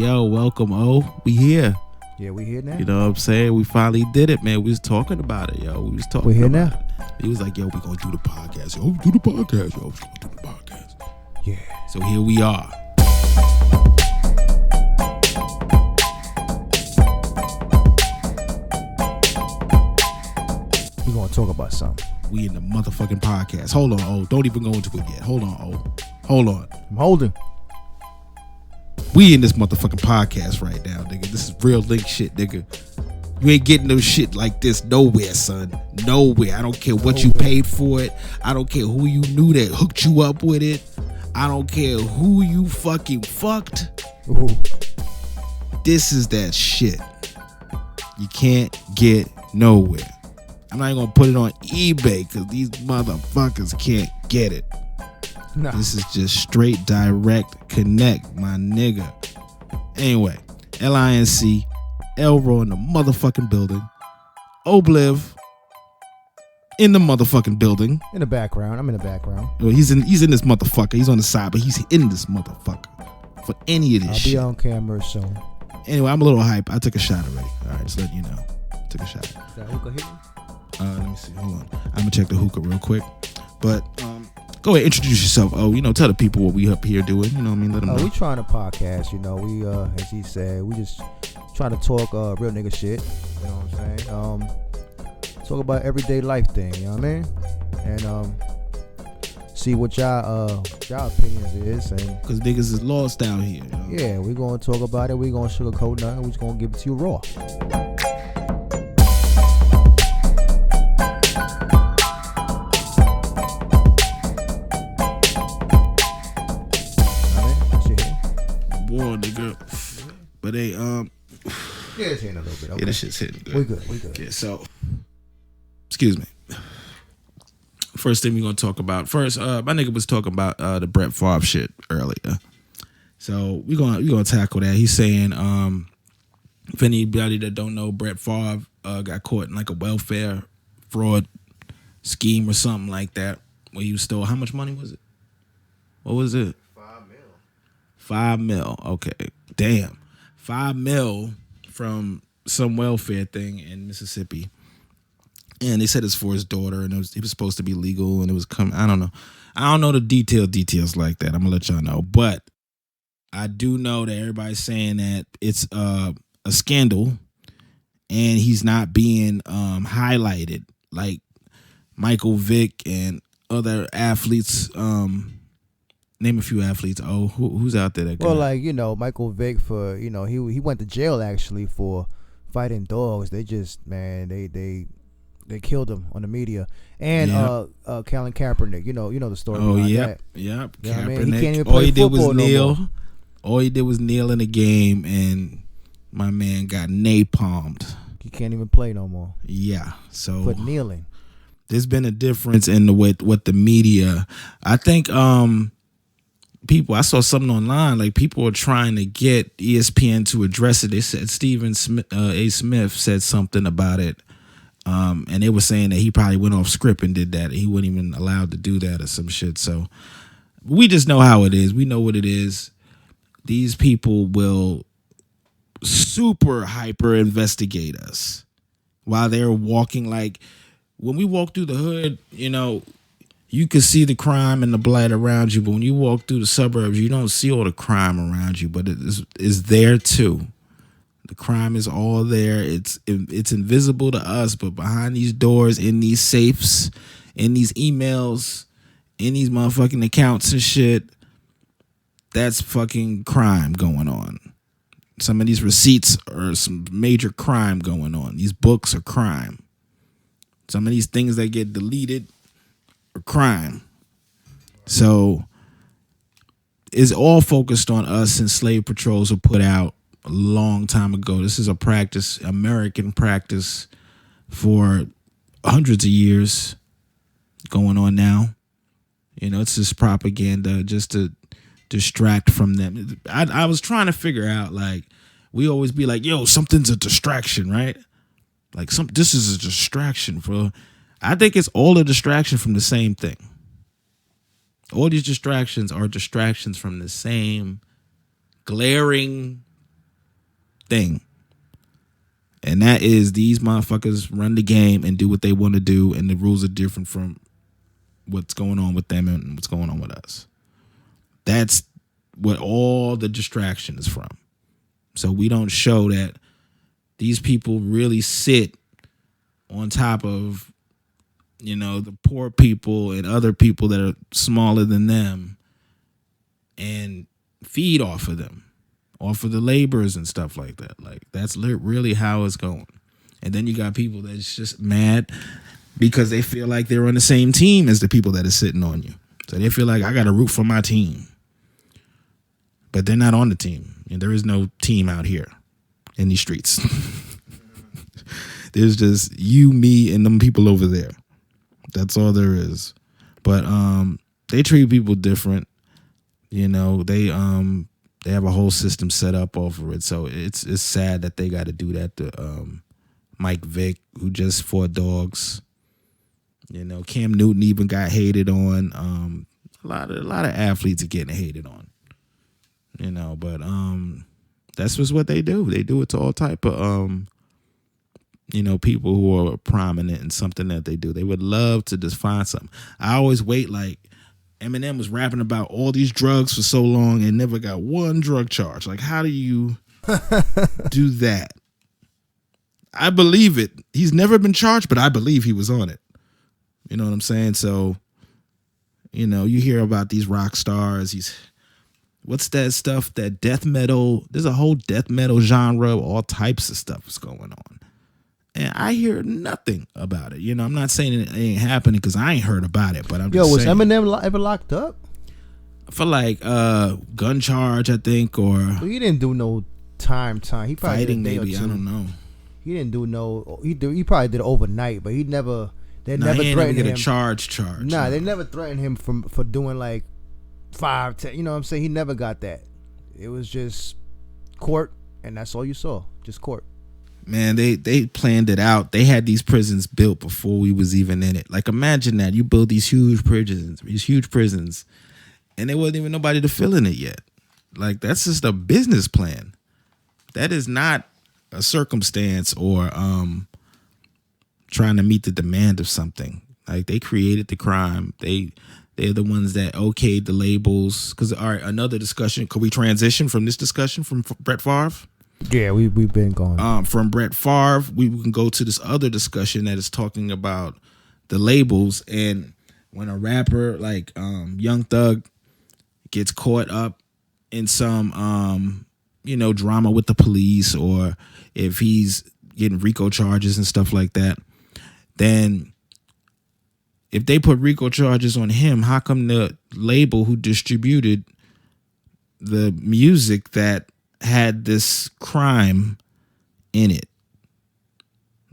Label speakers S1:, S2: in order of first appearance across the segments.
S1: Yo, welcome, O. We here.
S2: Yeah, we here now.
S1: You know what I'm saying? We finally did it, man. We was talking about it, yo. We was talking
S2: We here
S1: about
S2: now?
S1: it. He was like, yo, we gonna do the podcast. Yo, do the podcast. Yo, we gonna do the podcast.
S2: Yeah.
S1: So here we are.
S2: We gonna talk about something.
S1: We in the motherfucking podcast. Hold on, O. Don't even go into it yet. Hold on, O. Hold on.
S2: I'm holding.
S1: We in this motherfucking podcast right now, nigga. This is real link shit, nigga. You ain't getting no shit like this nowhere, son. Nowhere. I don't care what you paid for it. I don't care who you knew that hooked you up with it. I don't care who you fucking fucked.
S2: Ooh.
S1: This is that shit. You can't get nowhere. I'm not even gonna put it on eBay because these motherfuckers can't get it.
S2: Nah.
S1: This is just straight direct connect, my nigga. Anyway, N.Y.C.E, Elro in the motherfucking building. Obliv in the motherfucking building.
S2: In the background. I'm in the background.
S1: Well, he's in this motherfucker. He's on the side, but he's in this motherfucker for any of this
S2: I'll
S1: shit.
S2: be on camera soon.
S1: Anyway, I'm a little hype. I took a shot already. All right, just letting you know. Took a shot.
S2: That hookah hit me?
S1: Let me see. Hold on. I'm gonna check the hookah real quick. But go ahead, introduce yourself. Oh, tell the people what we up here doing. You know what I mean? Let them know.
S2: We trying to podcast, we as he said, we just trying to talk real nigga shit. You know what I'm saying? Talk about everyday life thing, you know what I mean? And see what y'all opinions is, and
S1: Because niggas is lost out here.
S2: yeah, we gonna talk about it. We gonna sugarcoat nothing. We just gonna give it to you raw.
S1: Boy, nigga. But they
S2: Yeah, it's hitting a little bit. Okay.
S1: Yeah, this shit's hitting good.
S2: We good.
S1: Yeah, so excuse me. First thing we're gonna talk about. First, my nigga was talking about the Brett Favre shit earlier. So we're gonna tackle that. He's saying, if anybody that don't know, Brett Favre got caught in like a welfare fraud scheme or something like that, where you stole how much money was it? What was it? $5 million. Okay. Damn. $5 million from some welfare thing in Mississippi. And they said it's for his daughter, and it was supposed to be legal, and it was coming. I don't know. I don't know the details like that. I'm gonna let y'all know. But I do know that everybody's saying that it's a scandal, and he's not being highlighted like Michael Vick and other athletes. Name a few athletes. Oh, who's out there?
S2: Well, Michael Vick for he went to jail actually for fighting dogs. They just they killed him on the media. And Colin Kaepernick, you know the story.
S1: Oh
S2: yep.
S1: Kaepernick.
S2: You know what I mean? He can't even
S1: All
S2: play
S1: he did was
S2: football no
S1: kneel.
S2: more.
S1: All he did was kneel in the game, and my man got napalmed.
S2: He can't even play no more.
S1: Yeah. So
S2: For kneeling.
S1: there's been a difference in what the media. I think people. I saw something online like people are trying to get ESPN to address it. They said Stephen A. Smith said something about it. And they were saying that he probably went off script and did that. He wasn't even allowed to do that or some shit. So we just know how it is. We know what it is. These people will super hyper investigate us while they're walking. Like when we walk through the hood, you can see the crime and the blight around you. But when you walk through the suburbs, you don't see all the crime around you. But it's there too. The crime is all there. It's invisible to us, but behind these doors, in these safes, in these emails, in these motherfucking accounts and shit, that's fucking crime going on. Some of these receipts are some major crime going on. These books are crime. Some of these things that get deleted are crime. So it's all focused on us, and slave patrols were put out a long time ago. This is a practice, American practice, for hundreds of years going on now. It's just propaganda just to distract from them. I was trying to figure out, like, we always be like, yo, something's a distraction, right? Like, this is a distraction for. I think it's all a distraction from the same thing. All these distractions are distractions from the same glaring thing. And that is these motherfuckers run the game and do what they want to do, and the rules are different from what's going on with them and what's going on with us. That's what all the distraction is from. So we don't show that these people really sit on top of, the poor people and other people that are smaller than them and feed off of them, off of the laborers and stuff like that. Like, that's really how it's going. And then you got people that's just mad because they feel like they're on the same team as the people that are sitting on you. So they feel like I got to root for my team. But they're not on the team. And there is no team out here in these streets. There's just you, me, and them people over there. That's all there is. But they treat people different. They have a whole system set up over it. So it's sad that they got to do that to Mike Vick, who just fought dogs. Cam Newton even got hated on. A lot of athletes are getting hated on. But that's just what they do. They do it to all type of people who are prominent in something that they do. They would love to just find something. I always wait, like Eminem was rapping about all these drugs for so long and never got one drug charge. Like, how do you do that? I believe it. He's never been charged, but I believe he was on it. You know what I'm saying? So, you hear about these rock stars. What's that stuff, that death metal? There's a whole death metal genre. All types of stuff is going on. And I hear nothing about it. I'm not saying it ain't happening because I ain't heard about it, but I'm just saying.
S2: Was Eminem ever locked up?
S1: For like gun charge, I think, or
S2: well, he didn't do no time. He probably
S1: fighting,
S2: did a day
S1: maybe.
S2: or two.
S1: I don't know.
S2: He didn't do no. He probably did it overnight, but he never. They never
S1: he
S2: threatened
S1: get
S2: him.
S1: A charge.
S2: Nah, they never threatened him for doing like 5, 10. You know what I'm saying? He never got that. It was just court, and that's all you saw. Just court.
S1: Man, they planned it out. They had these prisons built before we was even in it. Like, imagine that. You build these huge prisons, and there wasn't even nobody to fill in it yet. Like, that's just a business plan. That is not a circumstance or trying to meet the demand of something. Like, they created the crime. They're the ones that okayed the labels. Because, all right, another discussion. Could we transition from this discussion from Brett Favre?
S2: Yeah, we've been going.
S1: From Brett Favre, we can go to this other discussion that is talking about the labels. And when a rapper like Young Thug gets caught up in some, drama with the police, or if he's getting RICO charges and stuff like that, then if they put RICO charges on him, how come the label who distributed the music that had this crime in it,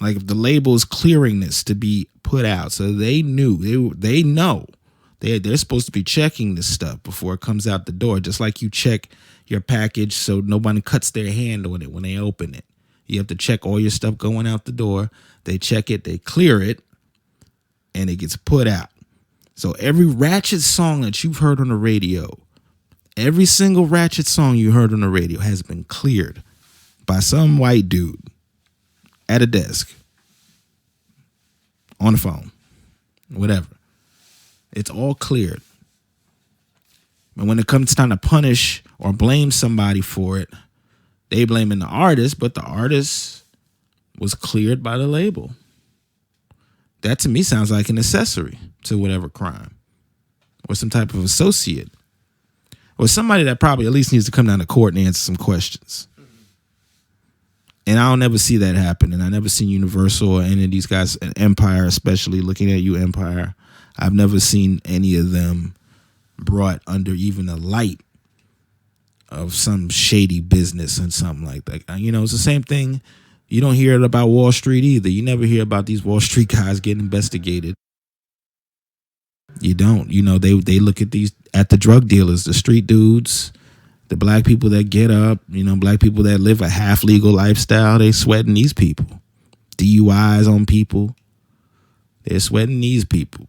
S1: like if the label is clearing this to be put out, so they knew, they know they're supposed to be checking this stuff before it comes out the door, just like you check your package so nobody cuts their hand on it when they open it. You have to check all your stuff going out the door. They check it, they clear it, and it gets put out. So every ratchet song that you've heard on the radio, every single ratchet song you heard on the radio has been cleared by some white dude at a desk, on the phone, whatever. It's all cleared. And when it comes time to punish or blame somebody for it, they blaming the artist, but the artist was cleared by the label. That to me sounds like an accessory to whatever crime, or some type of associate, or somebody that probably at least needs to come down to court and answer some questions. And I'll never see that happen. And I never seen Universal or any of these guys, Empire especially, looking at you, Empire. I've never seen any of them brought under even the light of some shady business and something like that. It's the same thing. You don't hear it about Wall Street either. You never hear about these Wall Street guys getting investigated. You don't. They look at the drug dealers, the street dudes, the black people that get up, black people that live a half legal lifestyle. They sweating these people. DUIs on people. They're sweating these people.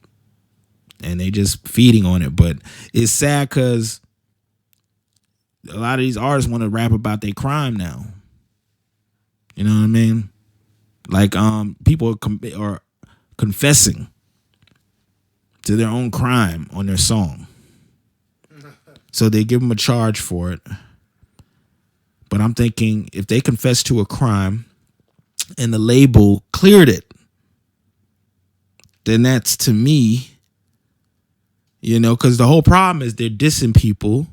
S1: And they just feeding on it. But it's sad because a lot of these artists want to rap about their crime now. You know what I mean? Like people are confessing to their own crime on their song. So they give them a charge for it. But I'm thinking if they confess to a crime and the label cleared it, then that's, to me, because the whole problem is they're dissing people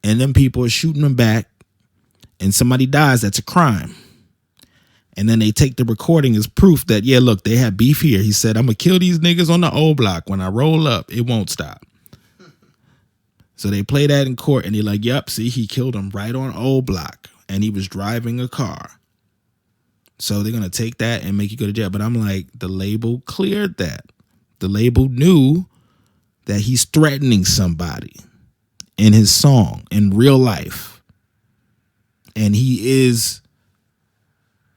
S1: and then people are shooting them back and somebody dies. That's a crime. And then they take the recording as proof that, yeah, look, they had beef here. He said, I'm going to kill these niggas on the old block. When I roll up, it won't stop. So they play that in court and they're like, yep, see, he killed him right on old block and he was driving a car. So they're going to take that and make you go to jail. But I'm like, the label cleared that. The label knew that he's threatening somebody in his song in real life. And he is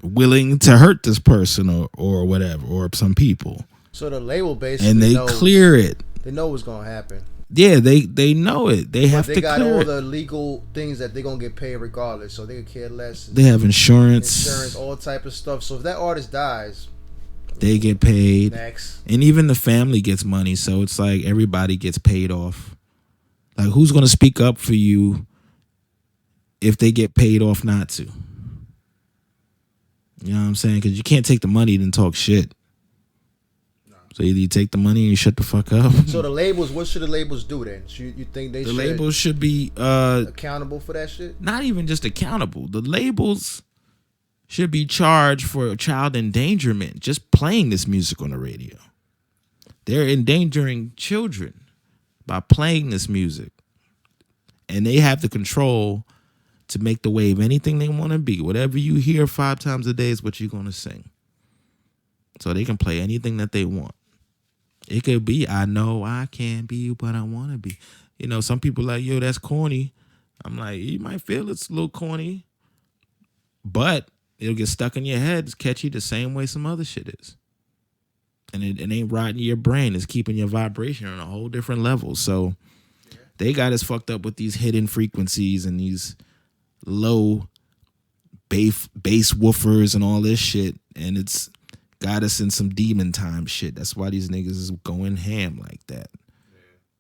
S1: willing to hurt this person or whatever, or some people.
S2: So the label basically
S1: and they clear it.
S2: They know what's going to happen.
S1: Yeah, they know it. They have to clear it. They got all
S2: the legal things that they're going to get paid regardless, so they could care less.
S1: They have insurance,
S2: all type of stuff. So if that artist dies,
S1: they get paid.
S2: Next.
S1: And even the family gets money, so it's like everybody gets paid off. Like, who's going to speak up for you if they get paid off not to? You know what I'm saying? Because you can't take the money and talk shit. So either you take the money and you shut the fuck up.
S2: So the labels, what should the labels do then? You think
S1: the labels should be
S2: accountable for that shit?
S1: Not even just accountable. The labels should be charged for child endangerment just playing this music on the radio. They're endangering children by playing this music. And they have the control to make the wave anything they want to be. Whatever you hear 5 times a day is what you're going to sing. So they can play anything that they want. It could be, I know I can't be what I want to be. Some people like, yo, that's corny. I'm like, you might feel it's a little corny, but it'll get stuck in your head. It's catchy the same way some other shit is. And it ain't rotting your brain. It's keeping your vibration on a whole different level. So they got us fucked up with these hidden frequencies and these low bass woofers and all this shit. And it's got us in some demon time shit. That's why these niggas is going ham like that.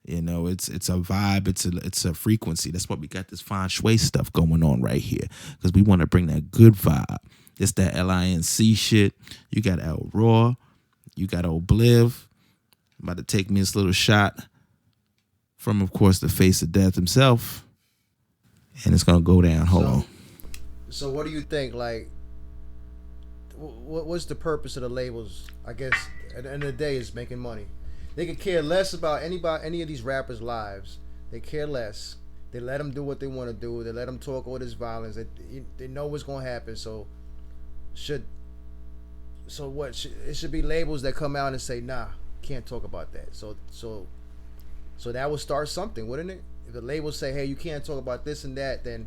S1: Yeah. It's a vibe. It's a frequency. That's why we got this feng shui stuff going on right here, because we want to bring that good vibe. It's that N.Y.C.E shit. You got El Raw. You got Obliv. I'm about to take me this little shot from, of course, the face of death himself. And it's going to go down. Hold on.
S2: So what do you think? Like, what's the purpose of the labels? I guess at the end of the day, is making money. They could care less about any of these rappers' lives. They care less. They let them do what they want to do. They let them talk all this violence. They know what's going to happen. So it should be labels that come out and say, nah, can't talk about that. So that would start something, wouldn't it? If the labels say, hey, you can't talk about this and that, then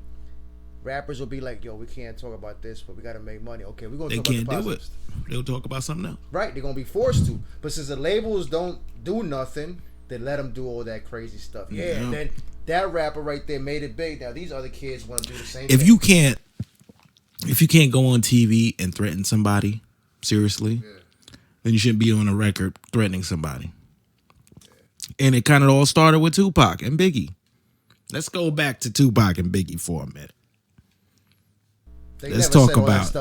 S2: rappers will be like, yo, we can't talk about this, but we got to make money. Okay, we're going to talk about the positives.
S1: They can't do it. They'll talk about something else.
S2: Right, they're going to be forced to. But since the labels don't do nothing, they let them do all that crazy stuff. Yeah, and then that rapper right there made it big. Now these other kids want to do the same thing.
S1: If you can't go on TV and threaten somebody, seriously, then you shouldn't be on a record threatening somebody. And it kind of all started with Tupac and Biggie. Let's go back to Tupac and Biggie for a minute. Let's talk about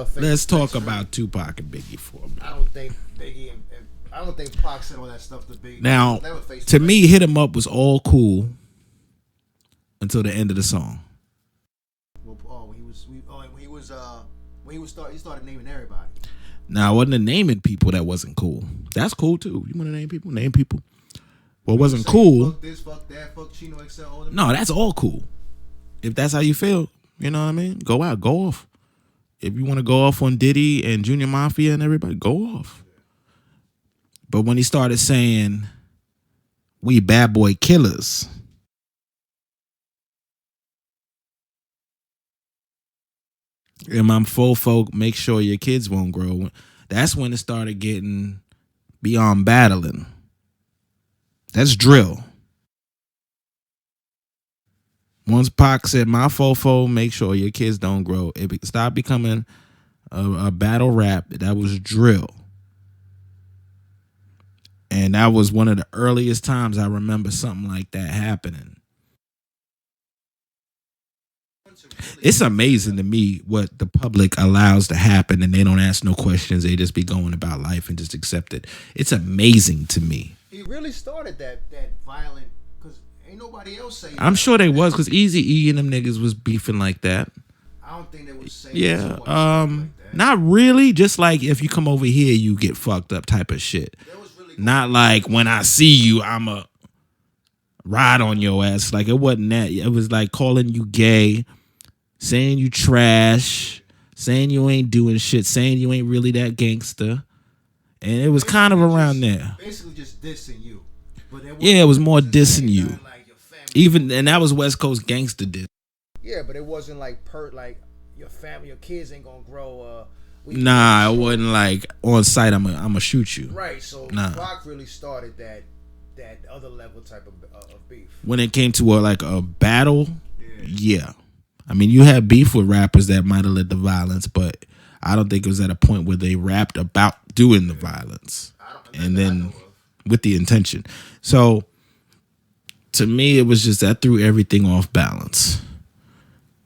S1: Tupac and Biggie for a minute.
S2: I don't think Biggie I don't think Pac said all that stuff to Biggie.
S1: Now, to me, Hit 'Em Up was all cool until the end of the song.
S2: Well, he started naming everybody.
S1: Now, I wasn't naming people that wasn't cool. That's cool too. You want to name people? Name people. What wasn't cool?
S2: Fuck this, fuck that, fuck Chino XL.
S1: No, that's all cool. If that's how you feel, you know what I mean? Go out, go off. If you want to go off on Diddy and Junior Mafia and everybody, go off. But when he started saying, we bad boy killers, and my folk, make sure your kids won't grow, that's when it started getting beyond battling. That's drill. Once Pac said, my fofo, make sure your kids don't grow, it stopped becoming a battle rap that was drill. And that was one of the earliest times I remember something like that happening. It's amazing to me what the public allows to happen and they don't ask no questions. They just be going about life and just accept it. It's amazing to me.
S2: He really started that violent, because ain't nobody else saying.
S1: I'm sure they was, because Easy E and them niggas was beefing like that.
S2: I don't think they was saying.
S1: Yeah,
S2: like that.
S1: not really. Just like if you come over here, you get fucked up type of shit.
S2: Really
S1: not like when I see you, I'm a ride on your ass. Like it wasn't that. It was like calling you gay, saying you trash, saying you ain't doing shit, saying you ain't really that gangster. And it was kind of around there.
S2: Basically just dissing you. But
S1: yeah, it was more dissing you. Like even, and that was West Coast gangster diss.
S2: Yeah, but it wasn't like like your family, your kids ain't gonna grow.
S1: Nah, it wasn't like on sight. I'm gonna shoot you.
S2: Right. So Rock really started that other level type of beef. When it came to
S1: a battle, yeah. I mean, you had beef with rappers that might have led the violence, but I don't think it was at a point where they rapped about doing the violence and then with the intention. So to me, it was just that threw everything off balance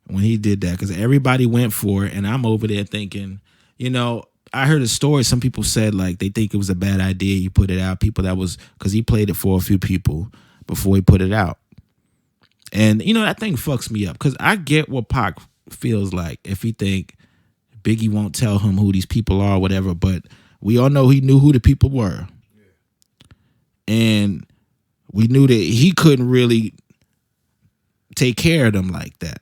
S1: when he did that, because everybody went for it, and I'm over there thinking, I heard a story. Some people said like they think it was a bad idea. You put it out. People that was, because he played it for a few people before he put it out. And, that thing fucks me up, because I get what Pac feels like if he think Biggie won't tell him who these people are or whatever, but we all know he knew who the people were. Yeah. And we knew that he couldn't really take care of them like that.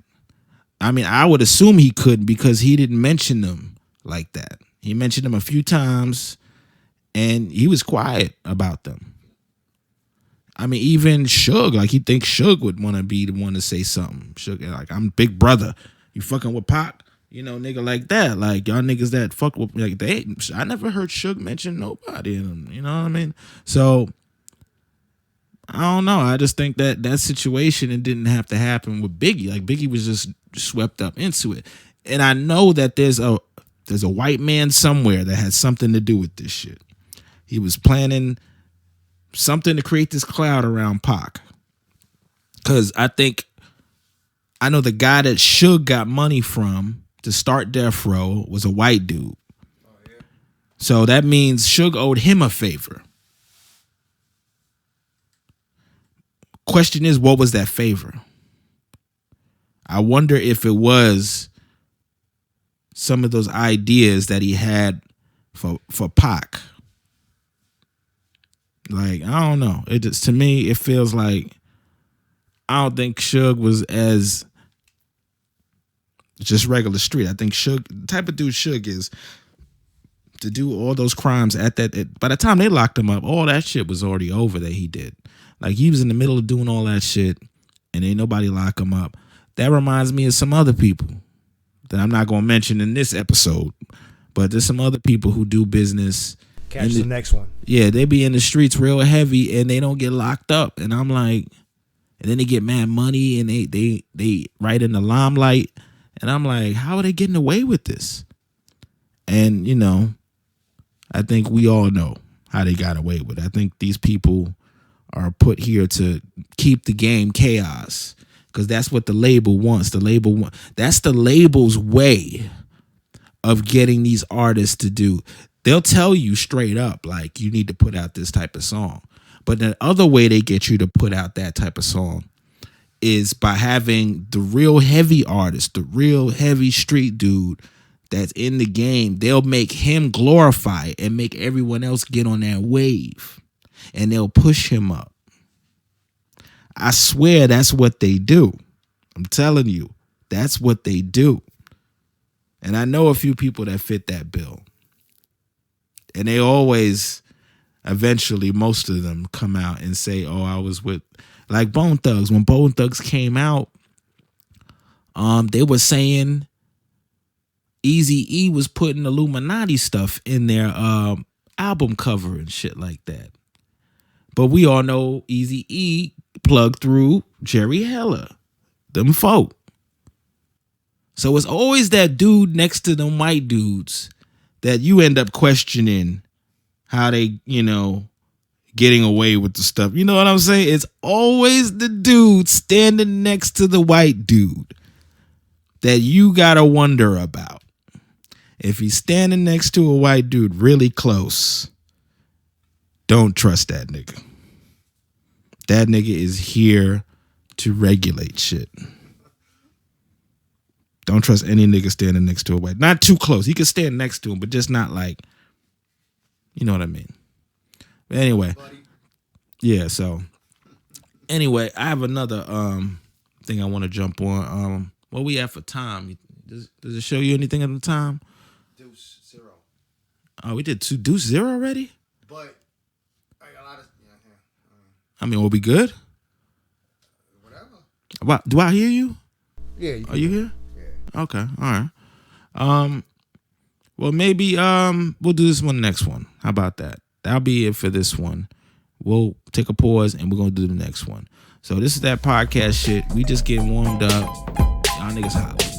S1: I mean, I would assume he couldn't, because he didn't mention them like that. He mentioned them a few times, and he was quiet about them. I mean, even Suge, like he thinks Suge would want to be the one to say something. Suge, like, I'm big brother. You fucking with Pac, nigga like that. Like y'all niggas that fuck with, like I never heard Suge mention nobody in them. You know what I mean? So I don't know. I just think that situation, it didn't have to happen with Biggie. Like Biggie was just swept up into it, and I know that there's a white man somewhere that had something to do with this shit. He was planning something to create this cloud around Pac. Because I know the guy that Suge got money from to start Death Row was a white dude. Oh, yeah. So that means Suge owed him a favor. Question is, what was that favor? I wonder if it was some of those ideas that he had for Pac. Like, I don't know. It just, to me, it feels like I don't think Suge was as just regular street. I think Suge, the type of dude Suge is, to do all those crimes by the time they locked him up, all that shit was already over that he did. Like, he was in the middle of doing all that shit, and ain't nobody lock him up. That reminds me of some other people that I'm not going to mention in this episode, but there's some other people who do business.
S2: Catch the next one.
S1: Yeah, they be in the streets real heavy, and they don't get locked up. And I'm like, and then they get mad money, and they right in the limelight. And I'm like, how are they getting away with this? And, I think we all know how they got away with it. I think these people are put here to keep the game chaos, because that's what the label wants. That's the label's way of getting these artists to do. They'll tell you straight up, like, you need to put out this type of song. But the other way they get you to put out that type of song is by having the real heavy artist, the real heavy street dude that's in the game. They'll make him glorify and make everyone else get on that wave, and they'll push him up. I swear that's what they do. I'm telling you, that's what they do. And I know a few people that fit that bill. And they always, eventually, most of them come out and say, oh, I was with, like Bone Thugs. When Bone Thugs came out, they were saying Eazy-E was putting Illuminati stuff in their album cover and shit like that. But we all know Eazy-E plugged through Jerry Heller, them folk. So it's always that dude next to them white dudes that you end up questioning how they, getting away with the stuff. You know what I'm saying? It's always the dude standing next to the white dude that you gotta wonder about. If he's standing next to a white dude really close, don't trust that nigga. That nigga is here to regulate shit. Don't trust any nigga standing next to a white. Not too close. He could stand next to him, but just not like, you know what I mean. But anyway, yeah. So anyway, I have another thing I want to jump on. What we have for time? Does it show you anything at the time?
S2: Deuce 0.
S1: Oh, we did 2 deuce 0 already.
S2: But I got a lot of
S1: I mean, will we good?
S2: whatever.
S1: Do I hear you?
S2: Yeah.
S1: Are you here?
S2: Yeah.
S1: Okay. All right. Well, maybe we'll do this one next one. How about that? That'll be it for this one. We'll take a pause and we're gonna do the next one. So this is that podcast shit. We just getting warmed up. Y'all niggas holla.